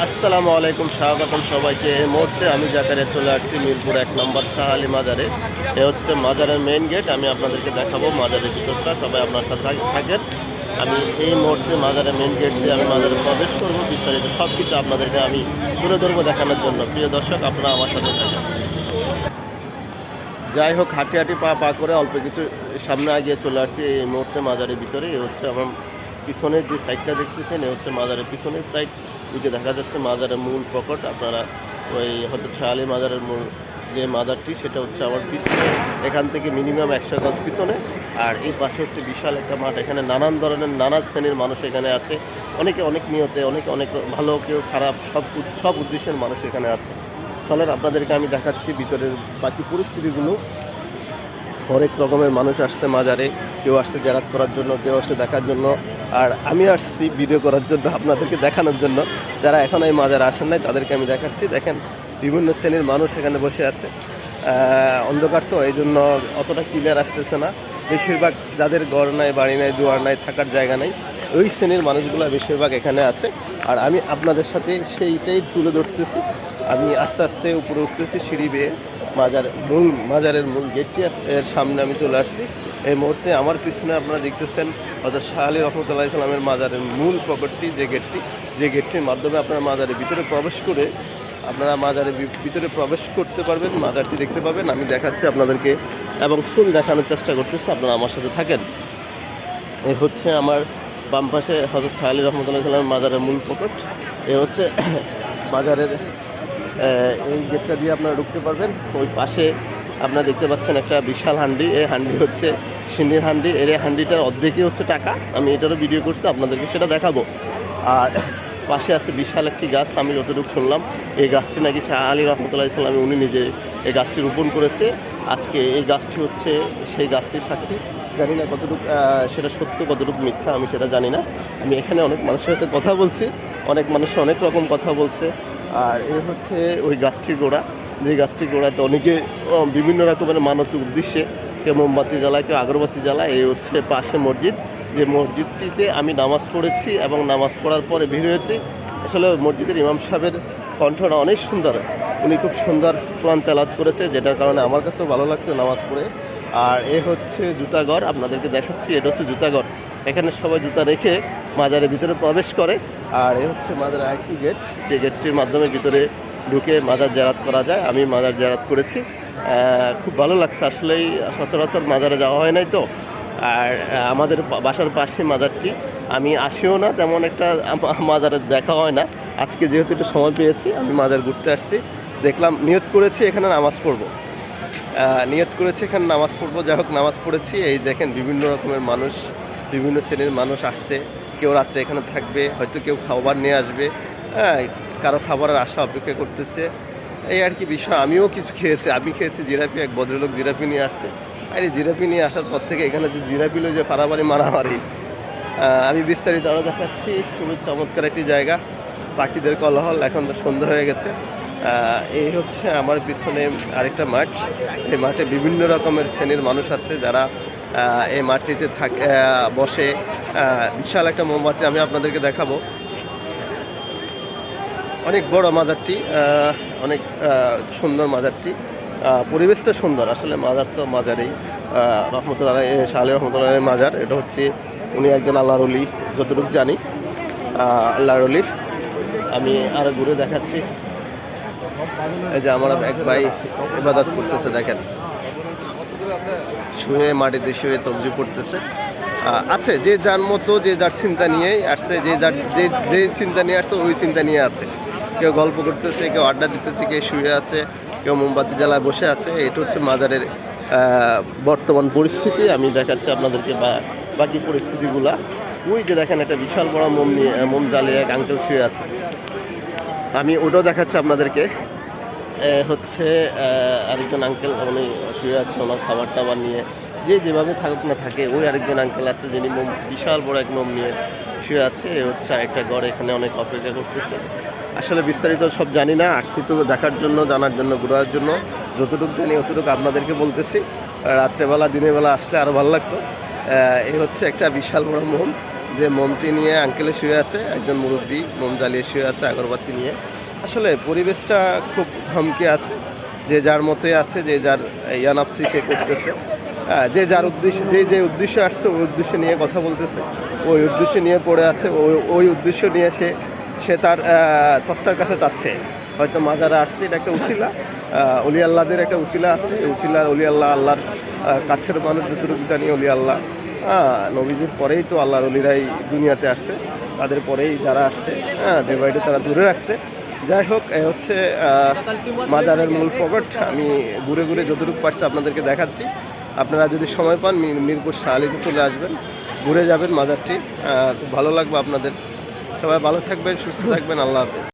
আসসালামু আলাইকুম, স্বাগতম সবাইকে। এই মুহূর্তে আমি জাকারে চলে আসছি মিরপুর 1 নম্বর শাহ আলী মাজারে। এ হচ্ছে মাজারের মেইন গেট। আমি আপনাদেরকে দেখাবো মাজারের ভিতরটা, সবাই আপনার সাথে থাকেন। আমি এই মুহূর্তে মাজারের মেইন গেট দিয়ে আমি মাজারে প্রবেশ করব। বিস্তারিত সব কিছু আপনাদেরকে আমি তুলে ধরবো দেখানোর জন্য। প্রিয় দর্শক, আপনারা আমার সাথে থাকেন। যাই হোক, হাঁটি হাঁটি পা করে অল্প কিছু সামনে আগিয়ে চলে আসছি এই মুহূর্তে মাজারের ভিতরে। এ হচ্ছে আমার পিছনের যে সাইডটা দেখতেছেন, এ হচ্ছে মাজারের পিছনের সাইড। দিকে দেখা যাচ্ছে মাজারের মূল প্রকট। আপনারা ওই হয়তো শাহ আলী মাজারের মূল যে মাজারটি, সেটা হচ্ছে আমার পিছনে, এখান থেকে মিনিমাম 100 গজ পিছনে। আর এই পাশে হচ্ছে বিশাল একটা মাঠ। এখানে নানান ধরনের নানা শ্রেণীর মানুষ এখানে আছে। অনেকে অনেক নিয়তে, অনেকে অনেক ভালো, কেউ খারাপ, সব উদ্দেশ্যের মানুষ এখানে আছে। চলেন আপনাদেরকে আমি দেখাচ্ছি ভিতরের বাকি পরিস্থিতিগুলো। হরেক রকমের মানুষ আসছে মাজারে। কেউ আসছে জিয়ারত করার জন্য, কেউ আসছে দেখার জন্য। আর আমি আসছি ভিডিও করার জন্য, আপনাদেরকে দেখানোর জন্য। যারা এখন এই মাজারে আসেন নাই তাদেরকে আমি দেখাচ্ছি। দেখেন, বিভিন্ন শ্রেণীর মানুষ এখানে বসে আছে। অন্ধকার তো, এই জন্য অতটা ক্লিয়ার আসতেছে না। বেশিরভাগ যাদের ঘর নাই, বাড়ি নাই, দুয়ার নাই, থাকার জায়গা নাই, ওই শ্রেণীর মানুষগুলো বেশিরভাগ এখানে আছে। আর আমি আপনাদের সাথে সেইটাই তুলে ধরতেছি। আমি আস্তে আস্তে উপরে উঠতেছি সিঁড়ি বেয়ে। মাজারের মূল গেটটি এর সামনে আমি চলে আসছি। এই মুহূর্তে আমার পিছনে আপনারা দেখতেছেন অর্থাৎ শাহ আলী রহমতুল্লাহ ইসলামের মাজারের মূল প্রকটটি, যে গেটটির মাধ্যমে আপনারা মাজারের ভিতরে প্রবেশ করে আপনারা মাজারের ভিতরে প্রবেশ করতে পারবেন, মাজারটি দেখতে পাবেন। আমি দেখাচ্ছি আপনাদেরকে এবং ফুল দেখানোর চেষ্টা করতেছি, আপনারা আমার সাথে থাকেন। এ হচ্ছে আমার বাম পাশে হযরত শাহ আলী রহমতুল্লাহ ইসলামের মাজারের মূল প্রকট। এ হচ্ছে মাজারের এই গেটটা দিয়ে আপনারা ঢুকতে পারবেন। ওই পাশে আপনারা দেখতে পাচ্ছেন একটা বিশাল হান্ডি। এই হান্ডি হচ্ছে সিন্নির হান্ডি। এর হান্ডিটার অর্ধেকই হচ্ছে টাকা। আমি এটারও ভিডিও করছি, আপনাদেরকে সেটা দেখাবো। আর পাশে আছে বিশাল একটি গাছ। আমি যতটুকু শুনলাম, এই গাছটি নাকি শাহ আলী রহমতুল্লাহ ইসলামী উনি নিজে এই গাছটি রোপণ করেছে। আজকে এই গাছটি হচ্ছে সেই গাছটির সাক্ষী। জানি না কতটুকু সেটা সত্য, কতটুকু মিথ্যা আমি সেটা জানি না। আমি এখানে অনেক মানুষের সাথে কথা বলছি, অনেক মানুষ অনেক রকম কথা বলছে। আর এই হচ্ছে ওই গাছটির গোড়া, যে গাছটির গোড়াতে অনেকে বিভিন্ন রকমের মানত উদ্দেশ্যে কেউ মোমবাতি জ্বালায়, কেউ আগরবাতি জ্বালায়। এই হচ্ছে পাশে মসজিদ, যে মসজিদটিতে আমি নামাজ পড়েছি এবং নামাজ পড়ার পরে বের হয়েছি। আসলে মসজিদের ইমাম সাহেবের কণ্ঠটা অনেক সুন্দর। উনি খুব সুন্দর কোরআন তেলাওয়াত করেছে, যেটার কারণে আমার কাছেও ভালো লাগছে নামাজ পড়ে। আর এ হচ্ছে জুতাঘর, আপনাদেরকে দেখাচ্ছি। এটা হচ্ছে জুতাঘর। এখানে সবাই জুতা রেখে মাজারের ভিতরে প্রবেশ করে। আর এ হচ্ছে মাজারের আরেকটি গেট, যে গেটটির মাধ্যমে ভিতরে ঢুকে মাজার জিয়ারত করা যায়। আমি মাজার জিয়ারত করেছি, খুব ভালো লাগছে। আসলেই সচরাচর মাজারে যাওয়া হয় নাই তো। আর আমাদের বাসার পাশে মাজারটি, আমি আসিও না তেমন একটা, মাজারে দেখা হয় না। আজকে যেহেতু একটু সময় পেয়েছি, আমি মাজার ঘুরতে আসছি। দেখলাম, নিয়ত করেছি এখানে নামাজ পড়বো, যাই হোক নামাজ পড়েছি। এই দেখেন, বিভিন্ন রকমের মানুষ, বিভিন্ন শ্রেণীর মানুষ আসছে। কেউ রাত্রে এখানে থাকবে, হয়তো কেউ খাবার নিয়ে আসবে, হ্যাঁ, কারো খাবারের আশা অপেক্ষা করতেছে। এই আর কি বিষয়। আমিও কিছু খেয়েছি, আমি খেয়েছি জিলাপি। এক ভদ্রলোক জিলাপি নিয়ে আসছে। আর এই জিলাপি নিয়ে আসার পর থেকে এখানে যে জিলাপি লো যে পারাপারি মারামারি, আমি বিস্তারিত আরও দেখাচ্ছি। খুবই চমৎকার একটি জায়গা, পাখিদের কলহল। এখন তো সন্ধ্যা হয়ে গেছে। এই হচ্ছে আমার পিছনে আরেকটা মাঠ। এই মাঠে বিভিন্ন রকমের শ্রেণীর মানুষ আছে, যারা এই মাঠটিতে থাকে, বসে। বিশাল একটা মোমবাতি আমি আপনাদেরকে দেখাবো। অনেক বড় মাজারটি, অনেক সুন্দর মাজারটি। পরিবেশটা সুন্দর। আসলে মাজার তো মাজারেই, রহমতুল্লাহ শাহ আলী রহমতুল্লাহ মাজার। এটা হচ্ছে উনি একজন আল্লাহর ওলি, যতটুকু জানি আল্লাহর ওলির। আমি আরও ঘুরে দেখাচ্ছি। এই যে আমার এক ভাই ইবাদত করতেছে, দেখেন, শুয়ে মাটিতে শুয়ে তবজি পড়তেছে। আছে যে যার মতো, যে যার চিন্তা নিয়েই আসছে, যে চিন্তা নিয়ে আসছে ওই চিন্তা নিয়ে আছে। কেউ গল্প করতেছে, কেউ আড্ডা দিতেছে, কেউ শুয়ে আছে, কেউ মোমবাতি জ্বালায় বসে আছে। এটা হচ্ছে মাজারের বর্তমান পরিস্থিতি। আমি দেখাচ্ছি আপনাদেরকে বাকি পরিস্থিতিগুলা। ওই যে দেখেন, একটা বিশাল বড় মোম জ্বালিয়ে এক আঙ্কেল শুয়ে আছে। আমি ওটাও দেখাচ্ছি আপনাদেরকে। হচ্ছে আরেকজন আঙ্কেল, উনি শুয়ে আছে ওনার খাবার টাবার নিয়ে। যে যেভাবে থাকুক না থাকে, ওই আরেকজন আঙ্কেল আছে যিনি বিশাল বড় এক মোম নিয়ে শুয়ে আছে। এ হচ্ছে আরেকটা ঘর, এখানে অনেক অপেক্ষা করতেছে। আসলে বিস্তারিত সব জানি না, আসছি তো দেখার জন্য, জানার জন্য, ঘোরার জন্য। যতটুকু জানি অতটুকু আপনাদেরকে বলতেছি। রাত্রেবেলা দিনের বেলা আসলে আরও ভালো লাগতো। এই হচ্ছে একটা বিশাল বড় মোম। যে মোমটি নিয়ে আঙ্কেলে শুয়ে আছে, একজন মুরব্বী মোম জ্বালিয়ে শুয়ে আছে আগরবাতি নিয়ে। আসলে পরিবেশটা খুব ধমকে আছে, যে যার মতোই আছে, যে যার ইয়ানাপসি সে করতেছে। হ্যাঁ, যে যার উদ্দেশ্যে, যে উদ্দেশ্যে আসছে ওই উদ্দেশ্য নিয়ে কথা বলতেছে, ওই উদ্দেশ্য নিয়ে পড়ে আছে, ওই উদ্দেশ্য নিয়ে সে তার চেষ্টার কাছে যাচ্ছে। হয়তো মাজারে আসছে, এটা একটা উসিলা, অলি আল্লাহদের একটা উসিলা আছে। এই উসিলার অলি আল্লাহ, আল্লাহর কাছের মানুষ যতটুকু জানি অলি আল্লাহ, নবীজির পরেই তো আল্লাহর অলিরাই দুনিয়াতে আসছে, তাদের পরেই যারা আসছে, ডে বাই ডে তারা দূরে রাখছে। যাই হোক, এ হচ্ছে মাজারের মূল প্রকট। আমি ঘুরে ঘুরে যতটুকু পারছি আপনাদেরকে দেখাচ্ছি। আপনারা যদি সময় পান মিরপুর শাহ আলীতে চলে আসবেন, ঘুরে যাবেন মাজারটি, খুব ভালো লাগবে আপনাদের। সবাই ভালো থাকবেন, সুস্থ থাকবেন, আল্লাহ হাফেজ।